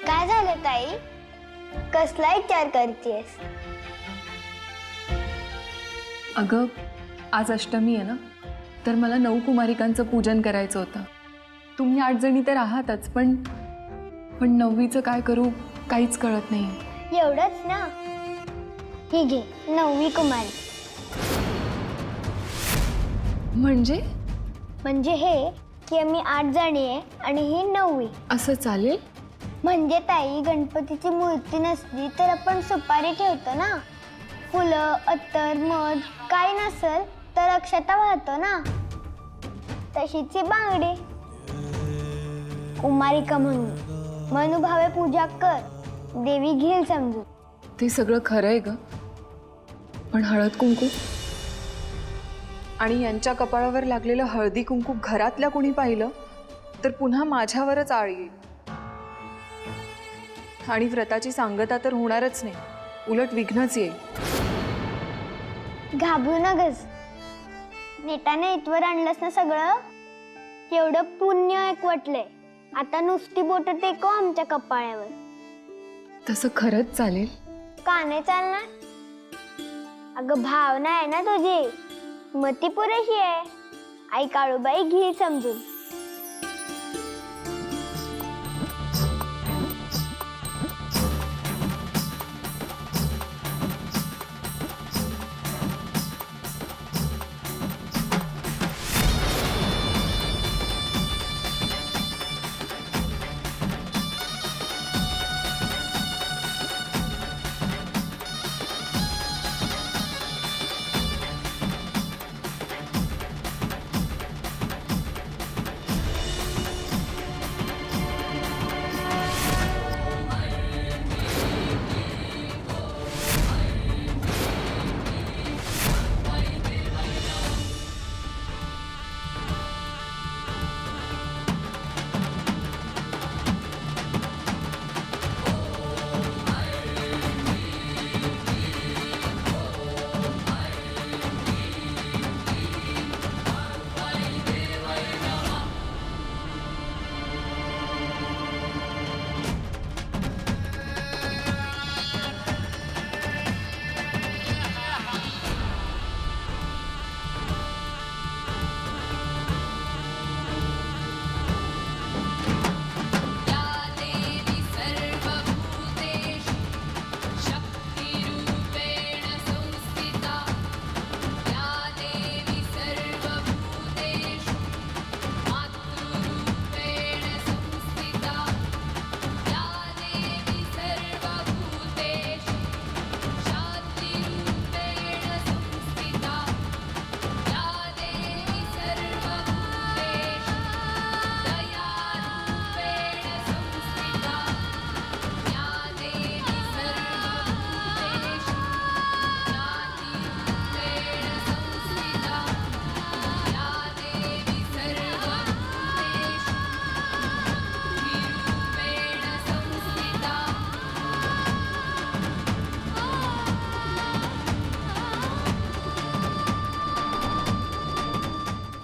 काय झालं ताई? कसला विचार करतेस? अगं, आज अष्टमी आहे ना, तर मला 9 कुमारिकांचं पूजन करायचं होतं. तुम्ही 8 जणी तर आहातच, पण 9वीचं काय करू काहीच कळत नाही. एवढंच ना? ही घे 9वी कुमारी. म्हणजे हे की आम्ही 8 जणी आहे आणि ही 9वी. असं चालेल? म्हणजे ताई, गणपतीची मूर्ती नसली तर आपण सुपारी ठेवतो ना, फुलं, अत्तर, मध काही नसेल तर अक्षता वाहतो ना, तशीच ही बांगडी. कुमारिका म्हणून मनोभावे पूजा कर, देवी घेईल समजून. ते सगळं खरं आहे ग, पण हळद कुंकू आणि यांच्या कपाळावर लागलेलं हळदी कुंकू घरातल्या कुणी पाहिलं तर पुन्हा माझ्यावरच आळ येईल. आणि व्रताची सांगता तर होणारच नाही, उलट विघ्नच येईल. घाबरू नगस, नेटाने इथवर आणलंस ना सगळं, एवढं पुण्य एकवटलंय. आता नुसती बोट टेको आमच्या कपाळावर. तसं खरंच चालेल? का नाही चालणार? अगं भावना आहे ना तुझी, मग ती पुरेशी आहे. आई काळूबाई घे समजून.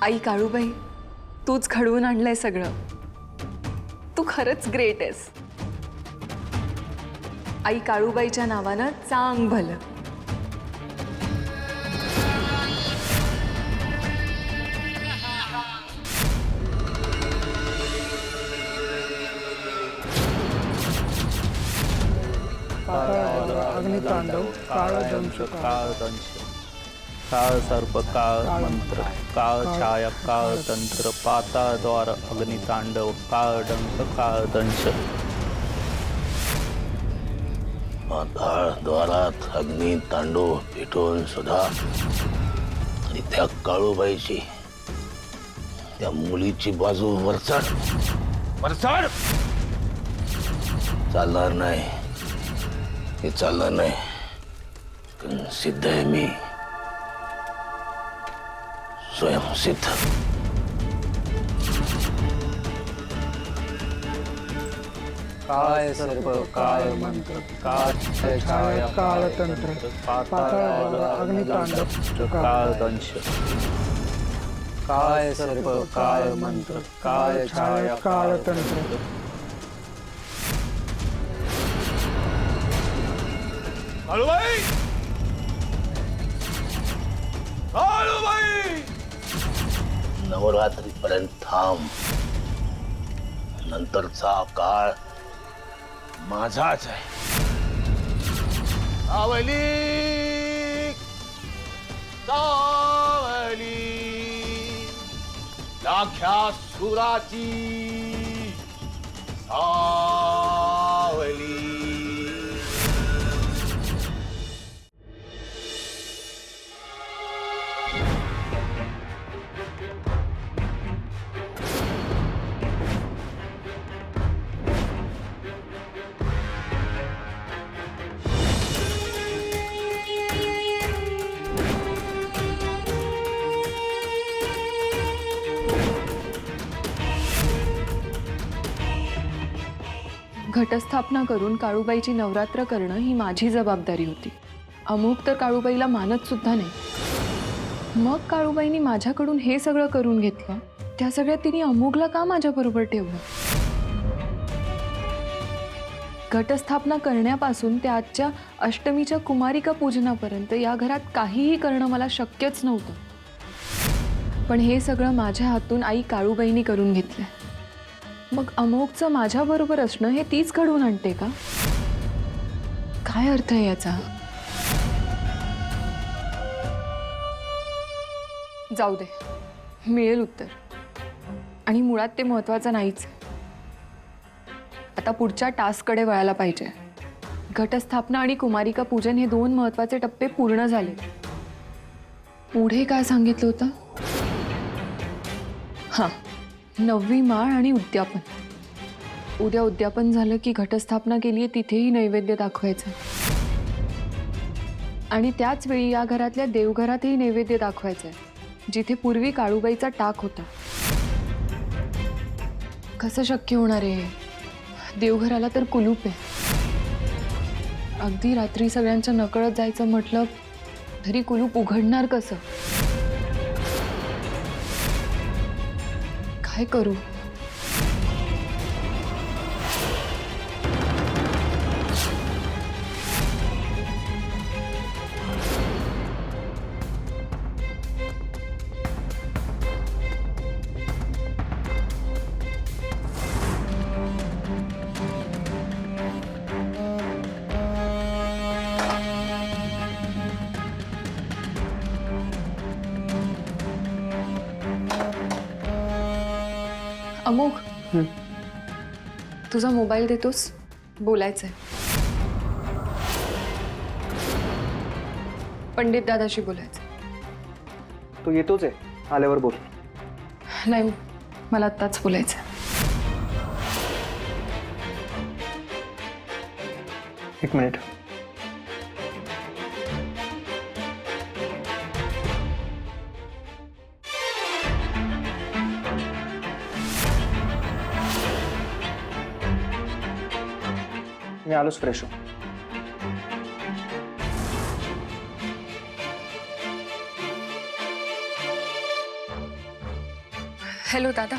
आई काळूबाई, तूच घडवून आणलंय सगळं. तू खरंच ग्रेट आहेस. आई काळूबाईच्या नावानं चांग भलं. अग्नितांडव, काळदंश, काळ सर्प, काळ मंत्र, काळ छाया, काळ तंत्र, पाताळद्वार, अग्नितांडव, काळ डंक, काळ दंश. पाताळद्वारात अग्नितांडव पेटवून सुद्धा आणि त्या काळूबाईची, त्या मुलीची बाजू वरचढ चालणार नाही. हे चालणार नाही. पण सिद्ध आहे मी, स्वयंसिद्ध. काळ सर्प, काळ मंत्र, काळ छाया, काळ तंत्र, पाताळद्वार, अग्नितांडव, काळ दंश. काळ सर्प, काळ मंत्र, काळ छाया, काळ तंत्र. काळूबाई, काळूबाई, नवरात्रीपर्यंत थांब. नंतरचा काळ माझाच आहे. सावली, सावली, लाख्या सुराची सावली. घटस्थापना करून काळूबाईची नवरात्र करणं ही माझी जबाबदारी होती. अमुक तर काळूबाईला मानत सुद्धा नाही. मग काळूबाईनी माझ्याकडून हे सगळं करून घेतलं. त्या सगळ्यात तिने अमुकला का माझ्याबरोबर ठेवलं? घटस्थापना करण्यापासून ते आजच्या अष्टमीच्या कुमारिका पूजनापर्यंत या घरात काहीही करणं मला शक्यच नव्हतं. पण हे सगळं माझ्या हातून आई काळूबाईनी करून घेतलंय. मग अमोघचं माझ्याबरोबर असणं हे तीच घडवून आणते का? काय अर्थ आहे याचा? जाऊ दे, मिळेल उत्तर. आणि मुळात ते महत्त्वाचं नाहीच. आता पुढच्या टास्ककडे वळायला पाहिजे. घटस्थापना आणि कुमारिका पूजन हे 2 महत्त्वाचे टप्पे पूर्ण झाले. पुढे काय सांगितलं होतं? हां, 9वी माळ आणि उद्यापन. उद्या उद्यापन झालं की घटस्थापना केली आहे तिथेही नैवेद्य दाखवायचं. आणि त्याच वेळी या घरातल्या देवघरातही नैवेद्य दाखवायचं आहे, जिथे पूर्वी काळूबाईचा टाक होता. कसं शक्य होणार आहे? देवघराला तर कुलूप आहे. अगदी रात्री सगळ्यांच्या नकळत जायचं म्हटलं तरी कुलूप उघडणार कसं? काय करू? अमोघ, तुझा मोबाईल देतोस? बोलायचंय. पंडित दादाशी बोलायचं. तो येतोच आहे, आल्यावर बोल. नाही, मला आत्ताच बोलायचं. एक मिनिट. मी आलोच फ्रेश हो. हॅलो दादा.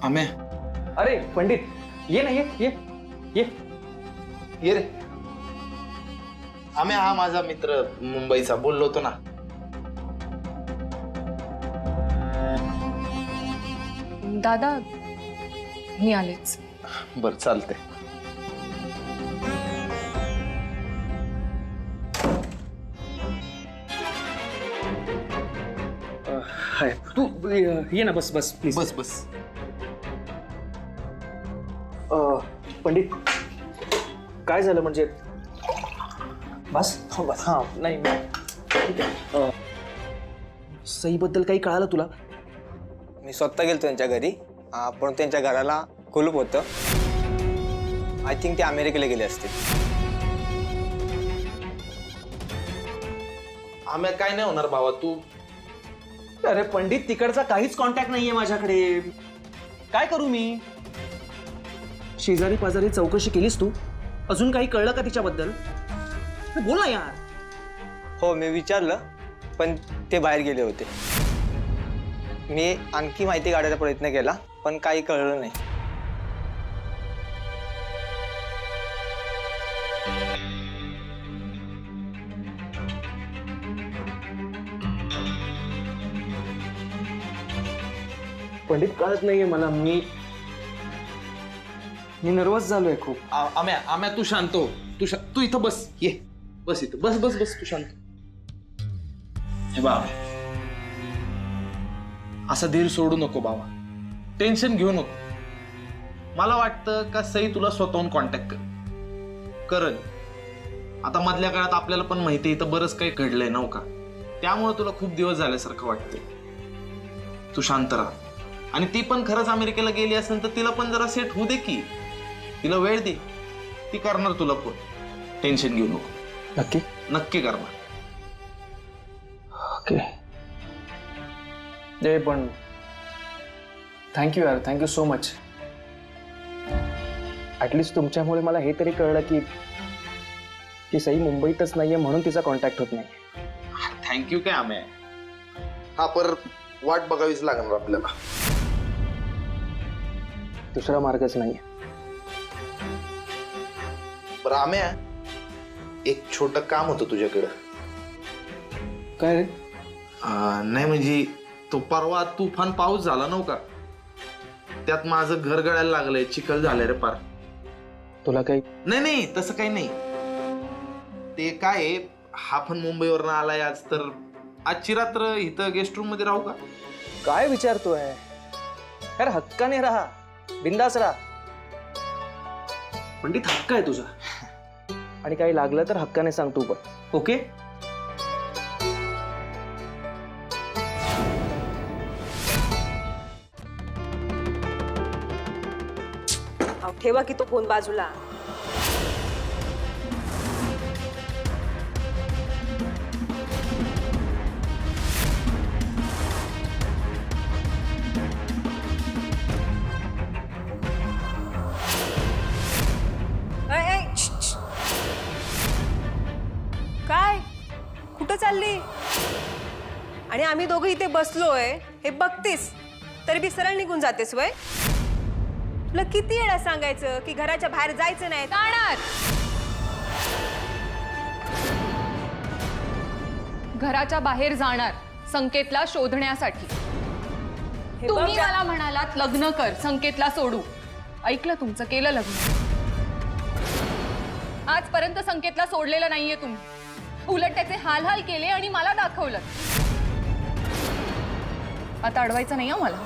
आम्या, अरे पंडित, ये ना, ये ये ये ये रे. आम्या हा माझा मित्र मुंबईचा, बोललो होतो ना. दादा, मी आलेच. बर, चालते. हाय, तू ये ना, बस बस प्लीज. बस बस. पंडित, काय झालं म्हणजे? बस बस. हां, नाही ठीक आहे. सईबद्दल काही कळालं तुला? मी स्वतः गेलो त्यांच्या घरी, पण त्यांच्या घराला कुलूप होतं. आय थिंक ते अमेरिकेला गेले असतील. आम्ही काय नाही होणार भावा, तू अरे पंडित, तिकडचा काहीच कॉन्टॅक्ट नाहीये माझ्याकडे. काय करू मी? शेजारी पाजारी चौकशी केलीस तू? अजून काही कळलं का तिच्याबद्दल? बोल ना यार. हो, मी विचारलं, पण ते बाहेर गेले होते. मी आणखी माहिती काढायचा प्रयत्न केला, पण काही कळलं नाही. पंडित, कळत नाहीये मला. मी नर्वस झालोय खूप. आम्या तू शांत हो. तू इथं बस. ये बस इथं. बस तू शांत. हे बाबा, असा धीर सोडू नको बाबा. टेन्शन घेऊ नको. मला वाटतं का सई तुला स्वतःहून कॉन्टॅक्ट करल. आता मधल्या काळात आपल्याला पण माहिती आहे, इथं बरंच काही घडलंय नव्हतं का. त्यामुळे तुला खूप दिवस झाल्यासारखं वाटतंय. तू शांत राहा. आणि ती पण खरंच अमेरिकेला गेली असेल तर तिला पण जरा सेट होऊ दे की. तिला वेळ दे. ती करणार तुला पण. टेन्शन घेऊ नको. नक्की करणार. ओके. दे, पण थँक्यू यार. Thank you so much. ॲटलिस्ट तुमच्यामुळे मला हे तरी कळलं की सई मुंबईतच नाहीये म्हणून तिचा कॉन्टॅक्ट होत नाही. थँक्यू काय आम्ही. हा, पर वाट बघावीच लागणार आपल्याला. दुसरा मार्गच नाही. बरं आम्या, एक छोटं काम होतं तुझ्याकडं. काय रे? नाही म्हणजे तो परवा तुफान पाऊस झाला नव्हता, त्यात माझं घर गळायला लागलंय. चिखल झालंय रे पार. तुला काही? नाही तसं काही नाही. ते काय, हा पण मुंबईवरनं आलाय आज, तर आजची रात्र इथं गेस्ट रूम मध्ये राहू का? काय विचारतोय यार? हक्काने राहा, बिंदास राहा. पंडित, हक्क आहे तुझा. आणि काही लागलं तर हक्काने सांग तू पण. ओके? ठेवा की तो फोन बाजूला. काय? कुठं चालली? आणि आम्ही दोघं इथे बसलोय हे बघतेस तरी बी सरळ निघून जातेस वय? तुला किती वेळा सांगायचं की घराच्या बाहेर जायचं नाही? जाणार. घराच्या बाहेर जाणार संकेतला शोधण्यासाठी. तुम्ही मला म्हणालात लग्न कर, संकेतला सोडू. ऐकलं तुमचं, केलं लग्न. आजपर्यंत संकेतला सोडलेलं नाहीये तुम्ही. उलट त्याचे हाल हाल केले आणि मला दाखवलं. आता अडवायचं नाही मला.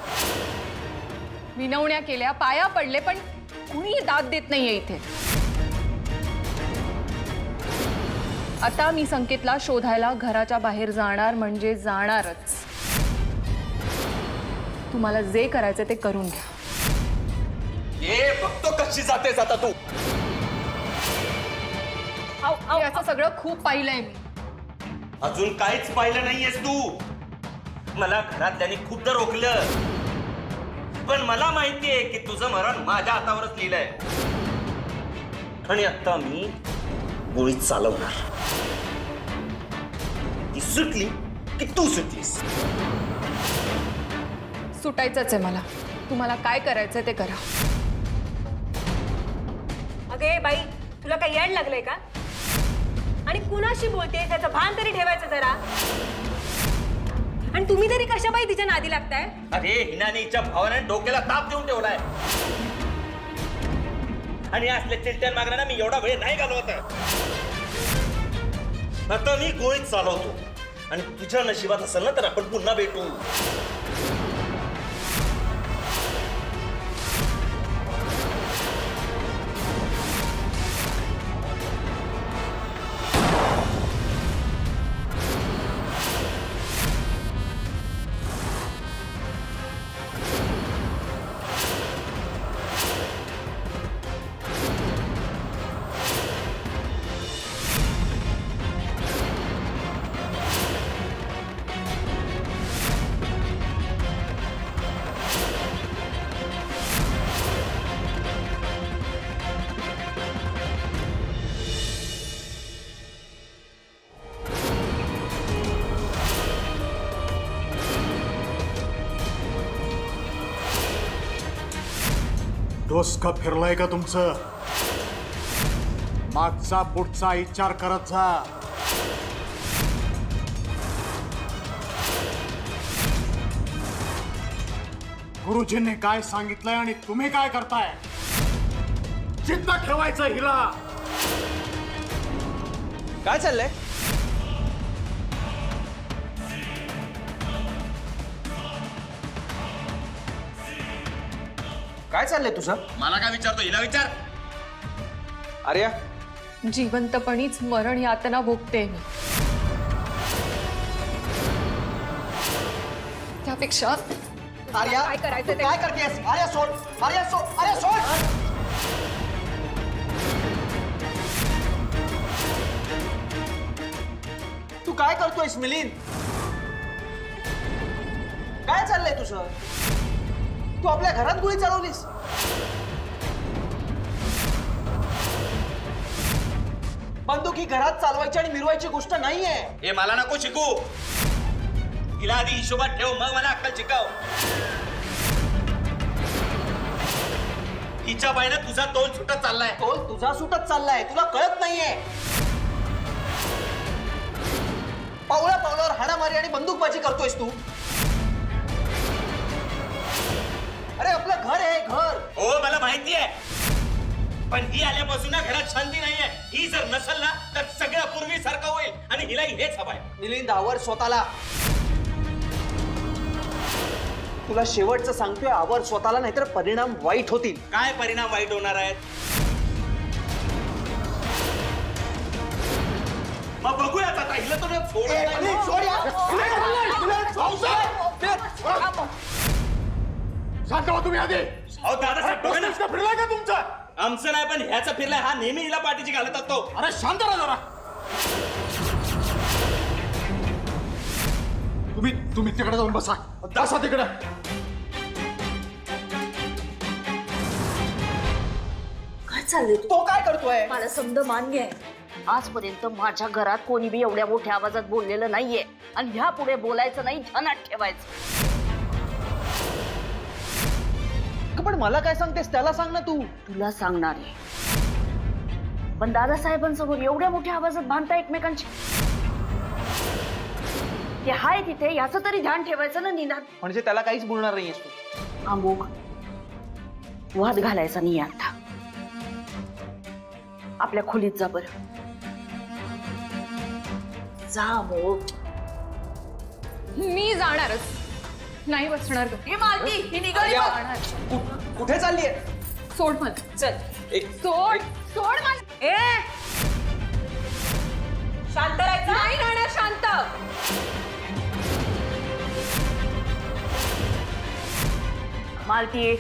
विनवण्या केल्या, पाया पडले, पण कुणीही दाद देत नाहीये इथे. आता मी संकेतला शोधायला घराच्या बाहेर जाणार म्हणजे जाणारच. तुम्हाला जे करायचं ते करून घ्या. ये बघतो कशी जातेस आता तू. हे असं सगळं खूप पाहिलंय मी. अजून काहीच पाहिलं नाहीयेस तू. मला घरातल्यानी खूपदा रोखलं, पण मला माहितीये की तुझं मरण माझ्या हातावरच लिहिलंय. आणि आता मी गोळी चालवणार. ती सुटली की तू सुटलीस. सुटायचंच आहे मला. तुम्हाला काय करायचंय ते करा. अगे बाई, तुला काही येड लागलंय का? आणि कुणाशी बोलते त्याचं भान तरी ठेवायचं जरा. आणि तुम्ही तरी कशा बाई तिच्या नादी लागताय? अरे हिनाने हिच्या भावाने डोक्याला ताप देऊन ठेवलाय. आणि असल्या चिलट्यान मागण्याला मी एवढा वेळ नाही घालवत. आता मी गोळीत चालवतो. आणि तुझ्या नशिबात असेल ना तर आपण पुन्हा भेटू. डोसकं फिरलंय का तुमचं? मागचा पुढचा विचार करत जा. गुरुजींनी काय सांगितलंय आणि तुम्ही काय करताय? जिद्द ठेवायचं हिला. काय चाललंय? काय चाललंय तुझं? मला काय विचारतो, हिला विचार. आर्या, जिवंतपणीच मरण यातना भोगते मी. त्यापेक्षा आर्या काय करायचं ते? काय करतेस? आर्या सोड, आर्या सोड, आर्या सोड. तू काय करतोयस मिलिंद? काय चाललंय तुझं? तू आपल्या घरात गोळी चालवलीस. बंदूक ही घरात चालवायची आणि मिरवायची गोष्ट नाहीये. हे मला नको शिकू. हिला आधी हिशोबात ठेव, मग मला अक्कल शिकव. हिच्या बाईनं तुझा तोल सुटत चाललाय. तोल तुझा सुटत चाललाय, तुला कळत नाहीये. पावला पावलावर हाणामारी आणि बंदूकबाजी करतोयस तू. अरे आपलं घर आहे, घर. हो मला माहिती आहे, पण ही आल्यापासून ना घरात शांती नाहीये. ही जर नसेल ना तर सगळं पूर्वीसारखं होईल आणि हिलाही हेच हवंय. मिलिंद, आवर स्वतःला. तुला शेवटचं सांगतोय, आवर स्वतःला, नाहीतर परिणाम वाईट होतील. काय परिणाम वाईट होणार आहेत? मग बघूया आता. हिला तो सोड. शांत व्हा तुम्ही आधी. अहो दादासाहेब बघा ना. डोसकं फिरलंय का तुमचं? आमचं नाही, पण ह्याचा फिरलाय. हा नेहमी हिला पाठीची घालत असतो. अरे शांत राहा जरा. तुम्ही तिकडे जाऊन बसा. बसा तिकडे. काय चाललंय तो काय करतोय? मला समज मान्य आहे. आजपर्यंत माझ्या घरात कोणी बी एवढ्या मोठ्या आवाजात बोललेलं नाहीये आणि ह्या पुढे बोलायचं नाही, ध्यानात ठेवायचं. पण मला काय सांगतेस त्याला सांग ना तू. तुला सांगणार आहे, पण दादासाहेबांसमोर एवढ्या मोठ्या आवाजात भांडता एकमेकांची. ते हाय तिथे याचं तरी ध्यान ठेवायचं ना निदान. म्हणजे त्याला काहीच बोलणार नाहीयेस तू. अमोघ वाद घालायचा नाही आता. आपल्या खोलीत जा बरं. जा अमोघ. मी जाणारच नाही बसणार. हे मालती, ही निघाली बघ. कुठे चाललीये? सोड मला. चल सोड सोड मला. ए शांत राहायचं. नाही राहणार शांत. मालती,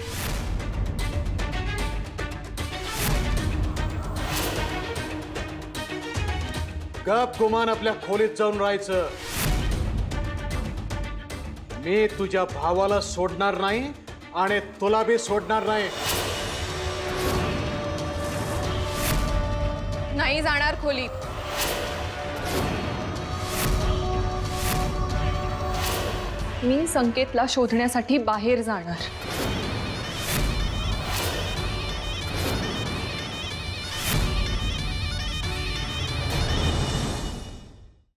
गप गुमान आपल्या खोलीत जाऊन राहायचं. मी तुझ्या भावाला सोडणार नाही आणि तुला बी सोडणार नाही. नाही जाणार खोलीत. मी संकेतला शोधण्यासाठी बाहेर जाणार.